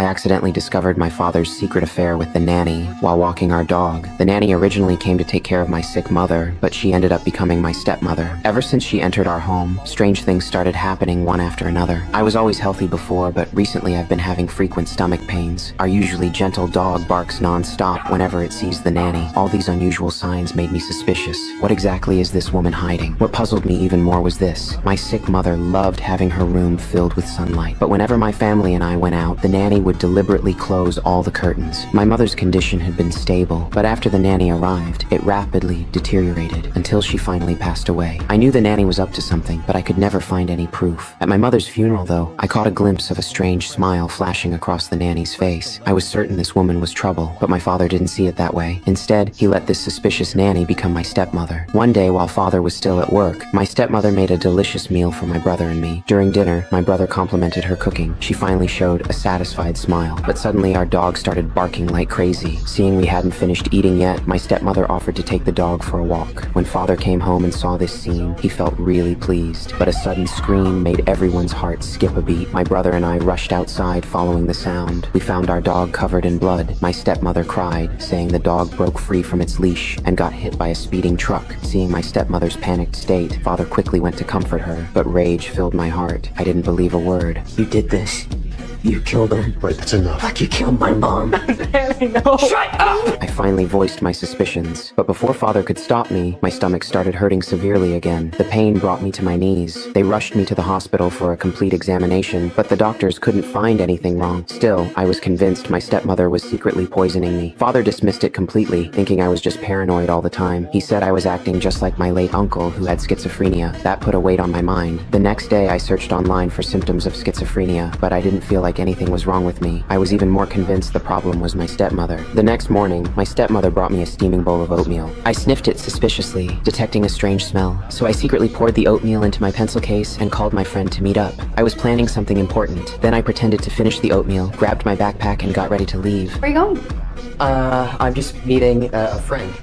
I accidentally discovered my father's secret affair with the nanny while walking our dog. The nanny originally came to take care of my sick mother, but she ended up becoming my stepmother. Ever since she entered our home, strange things started happening one after another. I was always healthy before, but recently I've been having frequent stomach pains. Our usually gentle dog barks non-stop whenever it sees the nanny. All these unusual signs made me suspicious. What exactly is this woman hiding? What puzzled me even more was this. My sick mother loved having her room filled with sunlight, but whenever my family and I went out, the nanny would deliberately close all the curtains. My mother's condition had been stable, but after the nanny arrived, it rapidly deteriorated until she finally passed away. I knew the nanny was up to something, but I could never find any proof. At my mother's funeral, though, I caught a glimpse of a strange smile flashing across the nanny's face. I was certain this woman was trouble, but my father didn't see it that way. Instead, he let this suspicious nanny become my stepmother. One day, while father was still at work, my stepmother made a delicious meal for my brother and me. During dinner, my brother complimented her cooking. She finally showed a satisfied smile, but suddenly our dog started barking like crazy. Seeing we hadn't finished eating yet, my stepmother offered to take the dog for a walk. When father came home and saw this scene, he felt really pleased, but a sudden scream made everyone's heart skip a beat. My brother and I rushed outside following the sound. We found our dog covered in blood. My stepmother cried, saying the dog broke free from its leash and got hit by a speeding truck. Seeing my stepmother's panicked state, father quickly went to comfort her, but rage filled my heart. I didn't believe a word. You did this. You killed him. Wait, that's enough. Like you killed my mom. Danny, no. Shut up! I finally voiced my suspicions, but before father could stop me, my stomach started hurting severely again. The pain brought me to my knees. They rushed me to the hospital for a complete examination, but the doctors couldn't find anything wrong. Still, I was convinced my stepmother was secretly poisoning me. Father dismissed it completely, thinking I was just paranoid all the time. He said I was acting just like my late uncle who had schizophrenia. That put a weight on my mind. The next day, I searched online for symptoms of schizophrenia, but I didn't feel like anything was wrong with me. I was even more convinced the problem was my stepmother. The next morning, my stepmother brought me a steaming bowl of oatmeal. I sniffed it suspiciously, detecting a strange smell, so I secretly poured the oatmeal into my pencil case and called my friend to meet up. I was planning something important. Then I pretended to finish the oatmeal, grabbed my backpack, and got ready to leave. Where are you going? I'm just meeting a friend.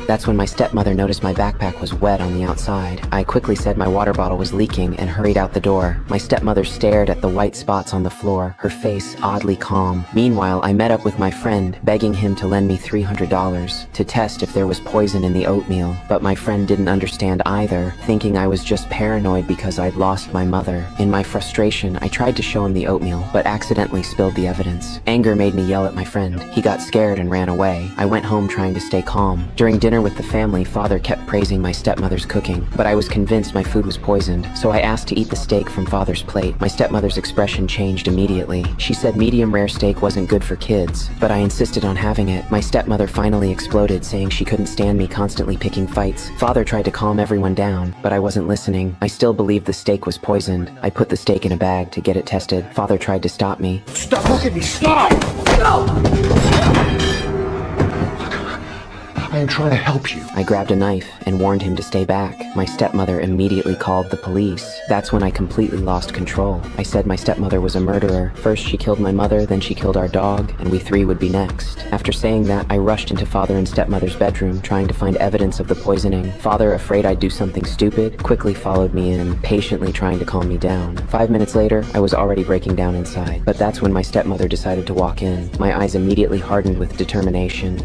That's when my stepmother noticed my backpack was wet on the outside. I quickly said my water bottle was leaking and hurried out the door. My stepmother stared at the white spots on the floor, her face oddly calm. Meanwhile, I met up with my friend, begging him to lend me $300 to test if there was poison in the oatmeal. But my friend didn't understand either, thinking I was just paranoid because I'd lost my mother. In my frustration, I tried to show him the oatmeal, but accidentally spilled the evidence. Anger made me yell at my friend. He got scared and ran away. I went home trying to stay calm. During dinner with the family, father kept praising my stepmother's cooking, but I was convinced my food was poisoned, so I asked to eat the steak from father's plate. My stepmother's expression changed immediately. She said medium rare steak wasn't good for kids, but I insisted on having it. My stepmother finally exploded, saying she couldn't stand me constantly picking fights. Father tried to calm everyone down, but I wasn't listening. I still believed the steak was poisoned. I put the steak in a bag to get it tested. Father tried to stop me. Stop! Look at me! Stop! I am trying to help you. I grabbed a knife and warned him to stay back. My stepmother immediately called the police. That's when I completely lost control. I said my stepmother was a murderer. First she killed my mother, then she killed our dog, and we three would be next. After saying that, I rushed into father and stepmother's bedroom, trying to find evidence of the poisoning. Father, afraid I'd do something stupid, quickly followed me in, patiently trying to calm me down. 5 minutes later, I was already breaking down inside. But that's when my stepmother decided to walk in. My eyes immediately hardened with determination.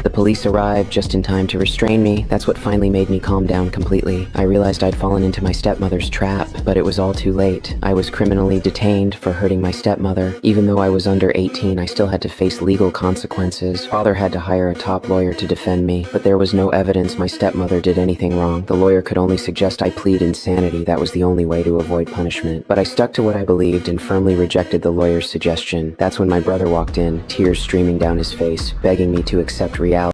The police arrived just in time to restrain me. That's what finally made me calm down completely. I realized I'd fallen into my stepmother's trap, but it was all too late. I was criminally detained for hurting my stepmother. Even though I was under 18, I still had to face legal consequences. Father had to hire a top lawyer to defend me, but there was no evidence my stepmother did anything wrong. The lawyer could only suggest I plead insanity. That was the only way to avoid punishment. But I stuck to what I believed and firmly rejected the lawyer's suggestion. That's when my brother walked in, tears streaming down his face, begging me to accept reality.